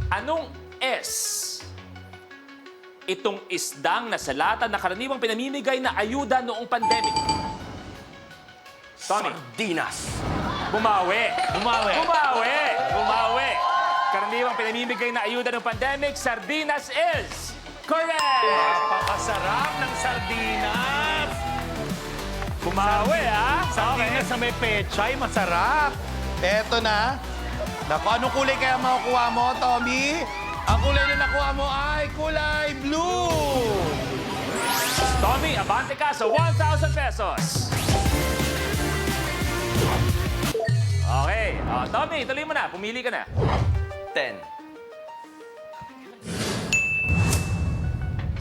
Anong S? Itong isdang nasa lata na karaniwang pinamimigay na ayuda noong pandemic. Tommy. Sardinas. Bumawi. Bumawi. Bumawi. Bumawi. Karaniwang pinamimigay na ayuda ng pandemic, sardinas is correct! Napakasarap ng sardinas. Bumawi, ha? Sardinas na may pechay, masarap. Eto na. Naku, anong kulay kaya makukuha mo, Tommy? Ang kulay na nakuha mo ay kulay blue. Tommy, abante ka sa 1,000 pesos. Okay. Tommy, tuloy mo na. Pumili ka na. 10.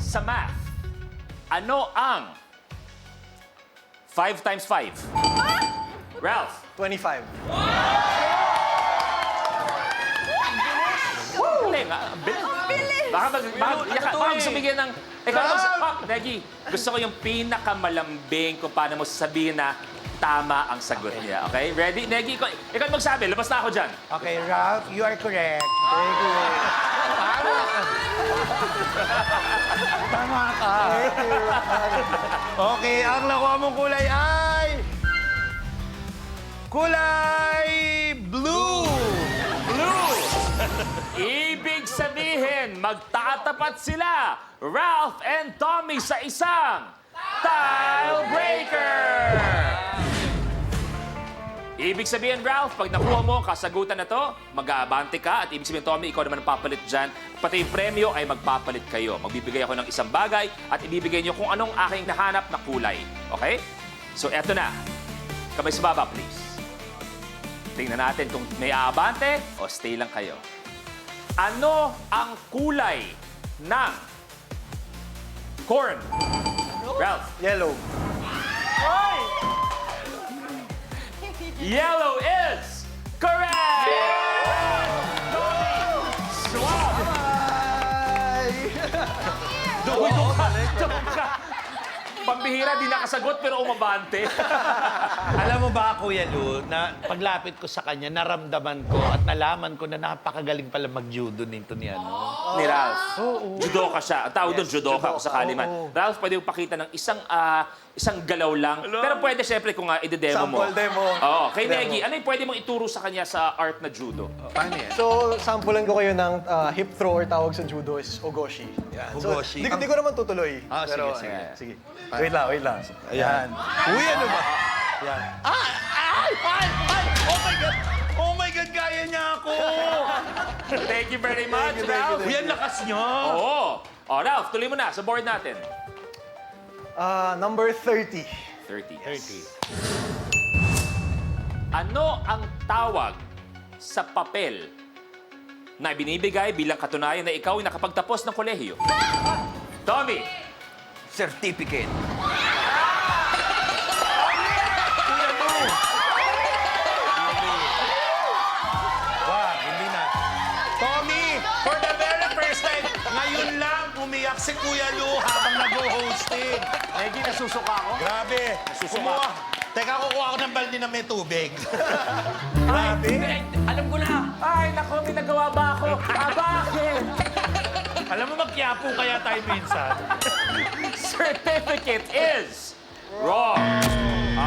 Sa math, ano ang 5 times 5? Ralph. 25. Galing, ah. Bilis! Baka magsumigyan ng... Ikaw Negi, gusto ko yung pinakamalambing kung paano mo sasabihin na tama ang sagot niya. Okay? Ready? Negi, ikaw magsabi. Labas na ako dyan. Okay, Ralph, you are correct. Thank you. Tama ka. Okay, ang nakuha mong kulay ay... Kulay blue. Blue! Ibig sabihin, magtatapat sila, Ralph and Tommy, sa isang tile breaker! Ibig sabihin, Ralph, pag nakuha mo ang kasagutan na to, mag-aabante ka. At ibig sabihin, Tommy, ikaw naman ang papalit dyan. Pati yung premyo ay magpapalit kayo. Magbibigay ako ng isang bagay at ibibigay niyo kung anong aking nahanap na kulay. Okay? So, eto na. Kamay sa baba, please. Tingnan natin kung may aabante o stay lang kayo. Ano ang kulay ng corn? Ralph. Yellow. Yellow is correct! Swab! Doon ka. Pambihira, di nakasagot pero umabante. Alam mo ba, Kuya Lu, na paglapit ko sa kanya, naramdaman ko at nalaman ko na napakagaling pala mag-judo nito ni ano. Ni Ralph. Judoka siya. Ang tawag doon, judoka kung sakali man. Ralph, pwede mo pakita ng isang galaw lang. Pero pwede siyempre kung ide-demo mo. Sample demo. Oo. Kay Demo. Negi, ano yung pwede mong ituro sa kanya sa art na judo? Paano yan? So, sampulan ko kayo ng hip thrower tawag sa judo is ogoshi. Yan. Ogoshi. So, di ko naman tutuloy. Ah, sige, Pero, sige. sige. Wait lang. Ayan. Uy, ano ba? Yan. Ay! Oh my God! Oh my God, kaya niya ako! Thank you very much, Ralph. Uy, ang lakas niya! Oo. Ralph, tuloy mo na sa board natin. Number 30. 30. 30. Ano ang tawag sa papel na binibigay bilang katunayan na ikaw ay nakapagtapos ng kolehiyo? Tommy! Certificate. Wag, hindi na. Tommy, for the very first time, ngayon lang umiyak si Kuya Lu habang nag-hosting. Negi, nasusuka ako. Grabe. Nasusuka. Kumuha. Teka, kukuha ako ng balde na may tubig. Grabe. Alam ko na. Ay, naku, may nagawa ba ako? Bakit? Alam mo, magkiyapo kaya tayo minsan. Certificate is wrong.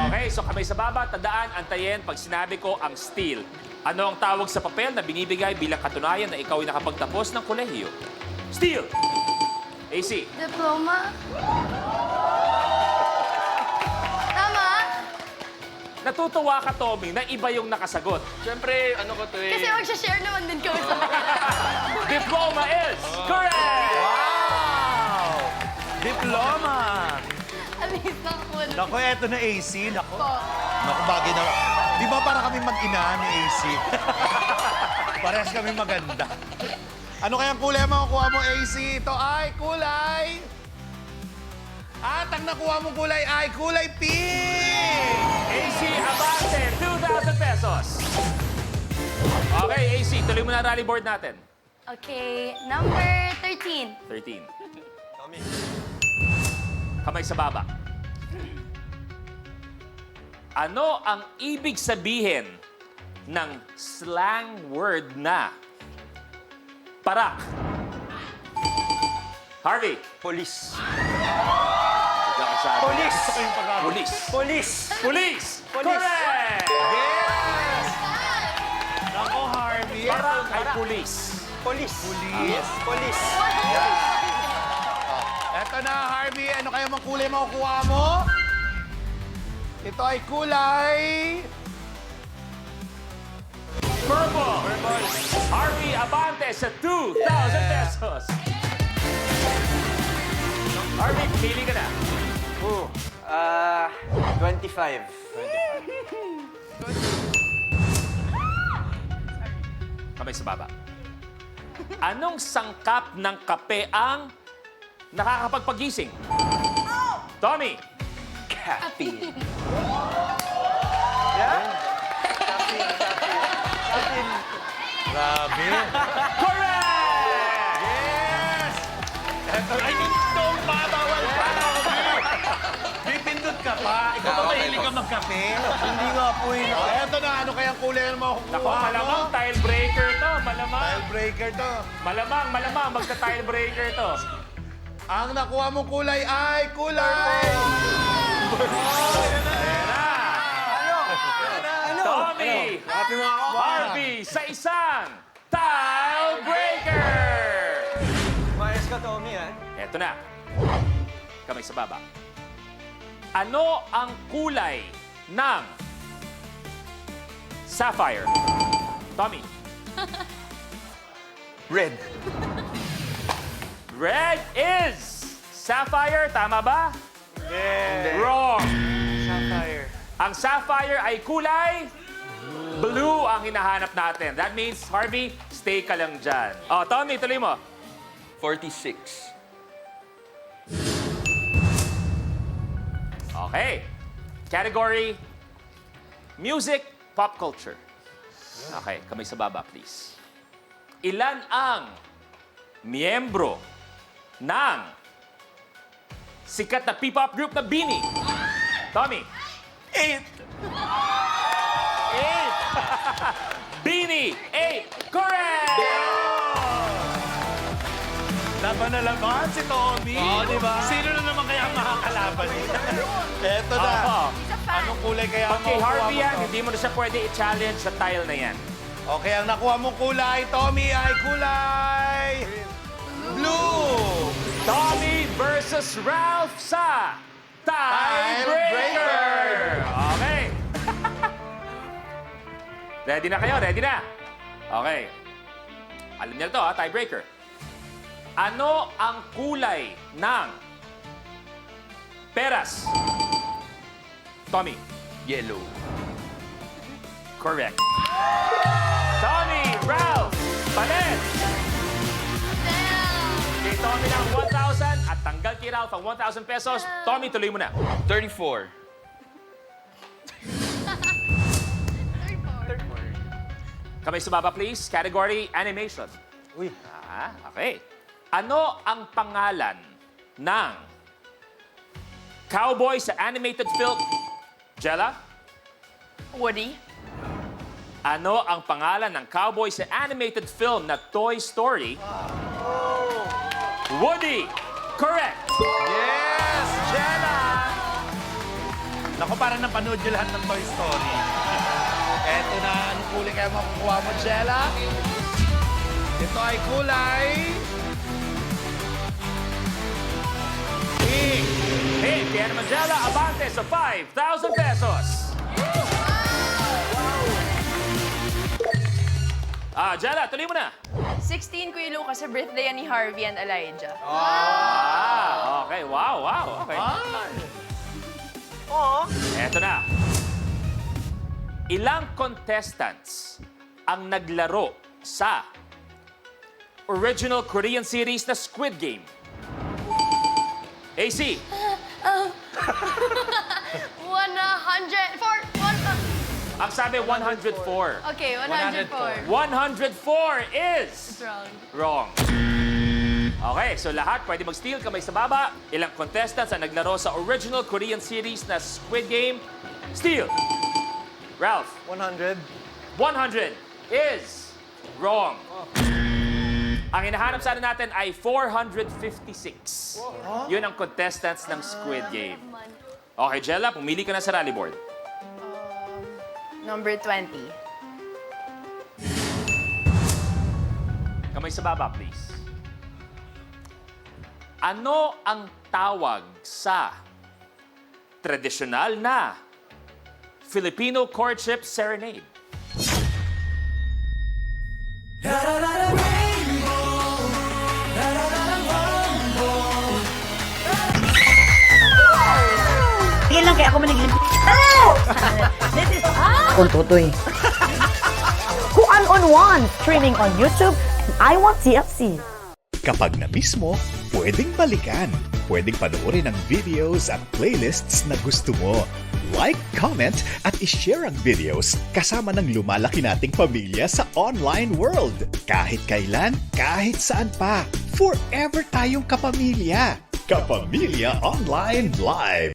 Okay, so kamay sa baba, tandaan, antayin pag sinabi ko ang steal. Ano ang tawag sa papel na binibigay bilang katunayan na ikaw ay nakapagtapos ng kolehiyo? Steal! AC. Diploma? Tama? Natutuwa ka, Tommy, na iba yung nakasagot. Siyempre, ano ko to eh. Kasi mag-share naman din kami sa Diploma is correct! Wow! Diploma! Alis na ako. Naku, eto na AC. Naku. Po. Naku, bagay na. Di ba para kami mag-ina ni AC? Parehas kami maganda. Ano kayang kulay ang makukuha mo, AC? Ito ay kulay... At ang nakuha mong kulay ay kulay pink! AC Abante, 2,000 pesos. Okay, AC, tuloy mo na rally board natin. Okay, number 13. 13. Kamay sa baba. Ano ang ibig sabihin ng slang word na Parak. Harvey. Police. Police. Police. Police. Police. Police. Correct! Yes! Nako, Harvey. Parak ay police. Police. Police. Police. Eto na, Harvey. Ano kaya mang kulay makukuha mo? Ito ay kulay... Purple. Harvey Abante sa 2,000 pesos. Harvey, pili ka na. 25. Kamay sa baba. Anong sangkap ng kape ang nakakapagpagising? Tommy. Caffeine. Grabe. Correct! Yes! Eto, ay, itong babawal pa. Pipindot ka pa. Ikaw ba mahilig ka magkape? Hindi nga po eh. Eto na, ano kayang kulay na makukuha Naku, malamang mo? tile breaker to. Malamang. Tile breaker to. Malamang. Magta-tile breaker to. Ang nakuha mong kulay ay kulay... Ayan na. Tommy. Harvey sa isang tile breaker. Mayas ka, Tommy, ah. Eto na. Kamay sa baba. Ano ang kulay ng sapphire? Tommy. Red. Red is sapphire. Tama ba? Wrong. Sapphire. Ang sapphire ay kulay blue ang hinahanap natin. That means, Harvey, stay ka lang dyan. Oh, Tommy, tuloy mo. 46. Okay. Category, music, pop culture. Okay, kamay sa baba, please. Ilan ang miyembro ng sikat na P-pop group na BINI? Tommy. 8. 8. BINI, 8. Correct! Laban na laban si Tommy. Oo, di ba? Sino na naman kaya ang makakalaban niya? Eto na. Oo. Anong kulay kaya ang Okay, makukuha Harvey mo yan. to? Hindi mo na siya pwede i-challenge sa tile na yan. Okay, ang nakuha mong kulay, Tommy, ay kulay... Blue! Tommy versus Ralph sa Tiebreaker! Okay. Ready na kayo? Ready na? Okay. Alam niyo na to, ha? Tiebreaker. Ano ang kulay ng peras? Tommy. Yellow. Correct. Tommy, Ralph, palit! Kay Tommy ng 1,000 at tanggal kay Ralph ang 1,000 pesos. Tommy, tuloy mo na. 34. Kamay sa baba, please. Category, animation. Uy. Okay. Ano ang pangalan ng cowboy sa animated film? Jella? Woody. Ano ang pangalan ng cowboy sa animated film na Toy Story? Woody. Correct. Yes! Jenna! Naku, parang napanood nyo lahat ng Toy Story. Eto na, anong kulay kaya makukuha mo, Jella? Ito ay kulay... Pink! Hey, kaya naman Jella, abante sa 5,000 pesos. Jella, tuloy mo na. 16 ko yung Lucas sa birthday ni Harvey and Elijah. Okay. Wow. Okay. Eto na. Ilang contestants ang naglaro sa original Korean series na Squid Game? AC. 104. Ang sabi 104. Okay, 104. 104 is Wrong. wrong. Okay, so lahat pwede mag-steal, kamay sa baba. Ilang contestants ang naglaro sa original Korean series na Squid Game? Steal. Ralph. 100. 100 is wrong. Ang hinahanap sana natin ay 456. Yun ang contestants ng Squid Game. Okay, Jella, pumili ka na sa rally board. Number 20. Kamay sa baba, please. Ano ang tawag sa tradisyonal na Filipino courtship serenade? Tigil lang kaya ako maniglim. This is Untutoy. Kuan on One, streaming on YouTube and I Want TFC. Kapag na-miss mo, pwedeng balikan. Pwedeng panoorin ang videos at playlists na gusto mo. Like, comment, at ishare ang videos kasama ng lumalaki nating pamilya sa online world. Kahit kailan, kahit saan pa. Forever tayong kapamilya. Kapamilya Online Live.